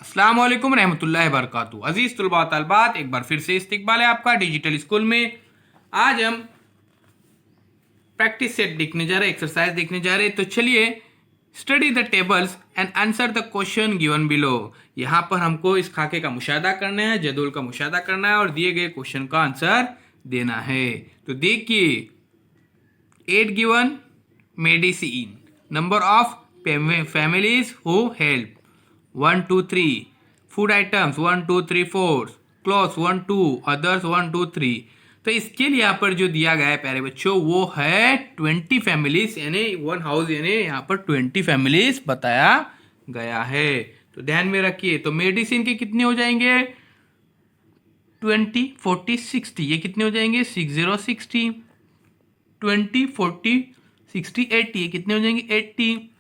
अस्सलाम वालेकुम रहमतुल्लाहि वबरकातुहू। अजीज तुलबा तलबात, एक बार फिर से इस्तकबाल है आपका डिजिटल स्कूल में। आज हम प्रैक्टिस सेट देखने जा रहे हैं, एक्सरसाइज देखने जा रहे हैं। तो चलिए, study the tables and answer the question given below. यहाँ पर हमको इस खाके का मुशाहदा करना है, जदूल का मुशाहदा करना है और दिए गए क्वेश्चन का आंसर देना है। तो देखिए, 8 given medicine, number of families who help 1 2 3, food items 1 2 3 4, clothes 1 2, others 1 2 3। तो इसके लिए यहाँ पर जो दिया गया है प्यारे बच्चों, वो है 20 फैमिलीज, यानी वन हाउस, यानी यहाँ पर 20 फैमिलीज बताया गया है। तो ध्यान में रखिए। तो मेडिसिन के कितने हो जाएंगे? 20 40 60। ये कितने हो जाएंगे? 60 60। 20 40 60 80। ये कितने हो जाएंगे? 80।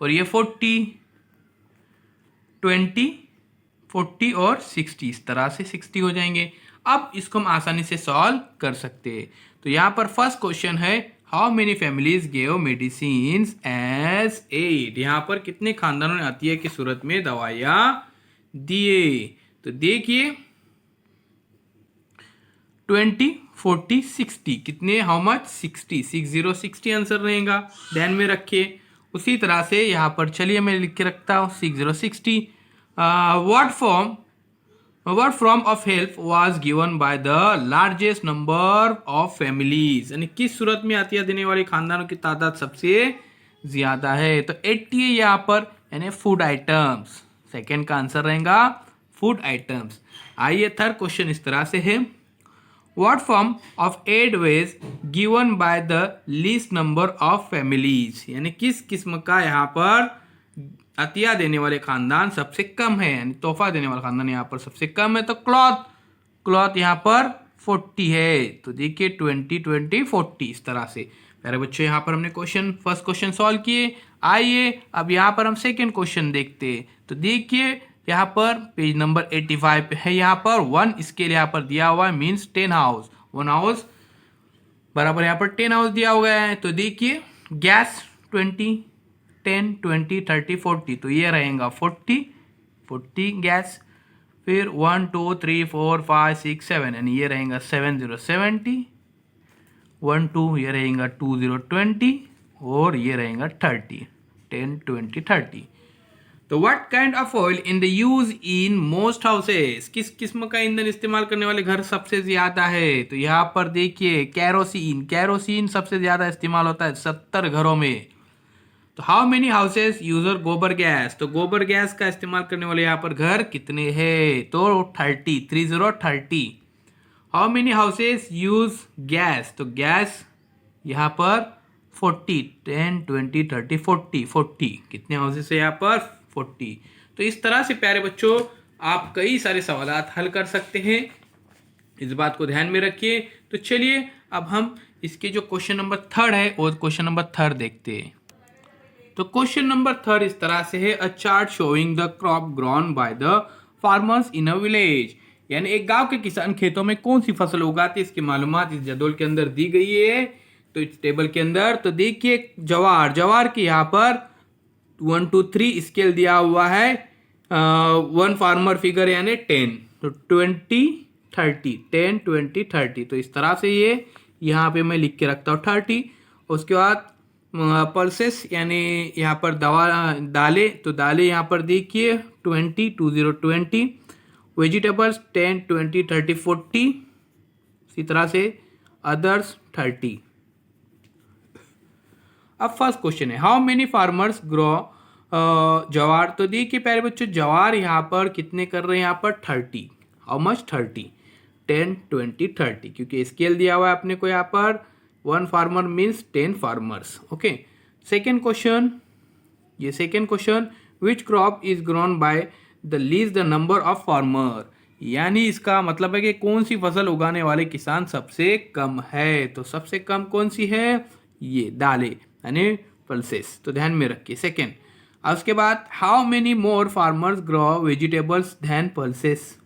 और ये 40 20 40 और 60, इस तरह से 60 हो जाएंगे। अब इसको हम आसानी से सॉल्व कर सकते हैं। तो यहाँ पर फर्स्ट क्वेश्चन है, how many families gave medicine as aid. यहाँ पर कितने खानदानों ने अतिया की सूरत में दवाइयाँ दिए। तो देखिए, 20 40 60, कितने? How much? 60 60 60 आंसर रहेगा, ध्यान में रखिए। उसी तरह से यहाँ पर चलिए मैं लिख के रखता हूँ 60 60। what form of help was given by the largest number of families, यानी किस सूरत में अतिया देने वाले खानदानों की तादाद सबसे ज्यादा है। तो 80 है यहाँ पर, यानी फूड आइटम्स। सेकेंड का आंसर रहेगा फूड आइटम्स। आइए, थर्ड क्वेश्चन इस तरह से है, what form of aid was given by the least number of families, यानी किस किस्म का यहाँ पर अतिया देने वाले खानदान सबसे कम है, यानी तोहफा देने वाला खानदान यहाँ पर सबसे कम है। तो क्लॉथ यहाँ पर 40 है। तो देखिए 20 20 40, इस तरह से। प्यारे बच्चों, यहाँ पर हमने फर्स्ट क्वेश्चन सॉल्व किए। आइए अब यहाँ पर हम सेकेंड क्वेश्चन देखते हैं। तो देखिए, यहाँ पर पेज नंबर 85 पे है, यहाँ पर 1 स्केल यहाँ पर दिया हुआ है, मीन्स 10 हाउस। 1 हाउस बराबर यहाँ पर 10 हाउस दिया हुआ है। तो देखिए, गैस 20 10 20 30 40, तो ये रहेगा 40 गैस। फिर 1 2 3 4 5 6 7, यानी ये रहेगा 70 70। 1 2, ये रहेगा 20 20, और ये रहेगा 30 10 20 30। तो what kind of oil in the use in most houses, किस किस्म का ईंधन इस्तेमाल करने वाले घर सबसे ज्यादा है। तो यहाँ पर देखिए, कैरोसिन सबसे ज्यादा इस्तेमाल होता है 70 घरों में। तो हाउ मेनी हाउसेस यूजर गोबर गैस, तो गोबर गैस का इस्तेमाल करने वाले यहाँ पर घर कितने हैं? तो 30। How many houses use gas, तो गैस यहाँ पर 40 10 20 30 40 कितने हाउसेस है यहाँ पर? 40। तो इस तरह से प्यारे बच्चों, आप कई सारे सवालात हल कर सकते हैं, इस बात को ध्यान में रखिए। तो चलिए, अब हम इसके जो क्वेश्चन नंबर 3 है, और क्वेश्चन नंबर 3 देखते हैं। तो क्वेश्चन नंबर 3 इस तरह से है, अ chart showing the crop grown by the farmers in a village, यानी एक गांव के किसान खेतों में कौन सी फसल उगाते हैं, इसकी मालूमात इस जदौल के अंदर दी गई है। तो इस टेबल के अंदर तो देखिए, जवार के यहाँ पर 1 2 3 स्केल दिया हुआ है, 1 फार्मर फिगर यानी 10। तो 20 30 10 20 30, तो इस तरह से ये यहाँ पे मैं लिख के रखता हूँ 30। उसके बाद पल्सेस, यानी यहाँ पर दालें, तो दालें यहाँ पर देखिए 20 20 20। वेजिटेबल्स 10 20 30 40, इसी तरह से अदर्स 30। अब फर्स्ट क्वेश्चन है, हाउ मेनी फार्मर्स ग्रो जवार। तो देखिए प्यारे बच्चों, जवार यहाँ पर कितने कर रहे हैं? यहाँ पर 30। How much? 30 10 20 30, क्योंकि स्केल दिया हुआ है अपने को यहाँ पर। 1 farmer means 10 farmers. Okay, second question, ये second question, which crop is grown by the least the number of farmer, यानी इसका मतलब है कि कौन सी फसल उगाने वाले किसान सबसे कम है। तो सबसे कम कौन सी है? ये दालें, यानी पल्सेस। तो ध्यान में रखिए। सेकेंड, उसके बाद, how many more farmers grow vegetables than pulses,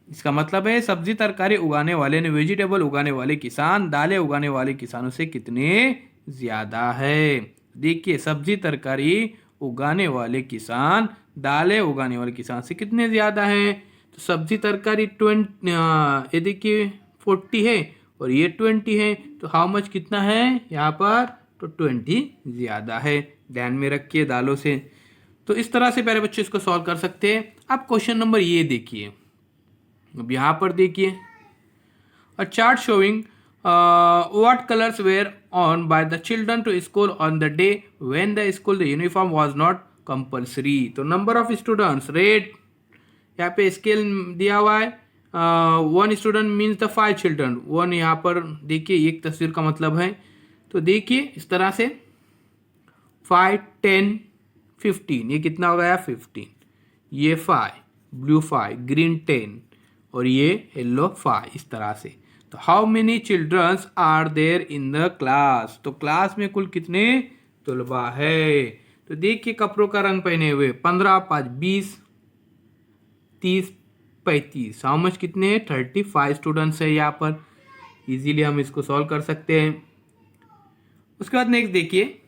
इसका मतलब है सब्जी तरकारी उगाने वाले ने, वेजिटेबल उगाने वाले किसान दालें उगाने वाले किसानों से कितने ज्यादा है। देखिए, सब्जी तरकारी उगाने वाले किसान, दालें उगाने वाले किसान से कितने ज़्यादा हैं? तो सब्जी तरकारी 20, ये देखिए 40 है और ये 20 है, तो हाउ मच कितना है यहाँ पर? तो 20 ज़्यादा है। ध्यान में रखिए दालों से। तो इस तरह से प्यारे बच्चे इसको सॉल्व कर सकते हैं। अब क्वेश्चन नंबर ये देखिए, अब यहाँ पर देखिए, a chart showing what colors were on by the children to school on the day when the school the uniform was not compulsory। तो नंबर ऑफ स्टूडेंट्स रेड, यहाँ पे स्केल दिया हुआ है। 1 स्टूडेंट मीन्स द 5 चिल्ड्रन। 1 यहाँ पर देखिए एक तस्वीर का मतलब है। तो देखिए इस तरह से 5, 10, 15, ये कितना हो गया? 15। ये 5, ब्लू 5, ग्रीन 10 और ये येलो 5, इस तरह से। तो how many childrens are there in the class? तो क्लास में कुल कितने तलबा है? तो देखिए कपड़ों का रंग पहने हुए 15, 5, 20, 30, 35, हाउ मच कितने? 35 स्टूडेंट्स है यहाँ पर। इजीली हम इसको सॉल्व कर सकते हैं। उसके बाद नेक्स्ट देखिए,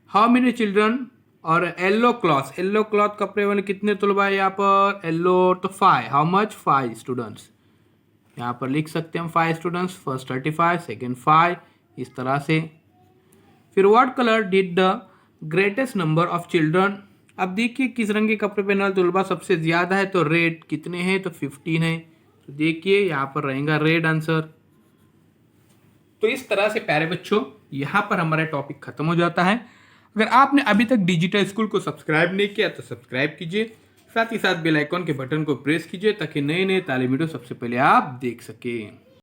हाउ मेनी चिल्ड्रन और येलो क्लॉथ कपड़े वाले कितने तलबा है यहाँ पर? येलो तो 5, हाउ मच? 5 स्टूडेंट्स। यहाँ पर लिख सकते हैं हम 5 स्टूडेंट्स, फर्स्ट 35, सेकेंड 5, इस तरह से। फिर what colour did the greatest number of children? अब देखिए किस रंग के कपड़े पहने वाले तलबा सबसे ज़्यादा है? तो रेड। कितने हैं? तो 15 है। तो देखिए यहाँ पर रहेगा रेड आंसर। तो इस तरह से प्यारे बच्चों यहाँ पर हमारा टॉपिक खत्म हो जाता है। अगर आपने अभी तक डिजिटल स्कूल को सब्सक्राइब नहीं किया तो सब्सक्राइब कीजिए, साथ ही साथ बेल आइकॉन के बटन को प्रेस कीजिए ताकि नए नए तालीम वीडियो सबसे पहले आप देख सकें।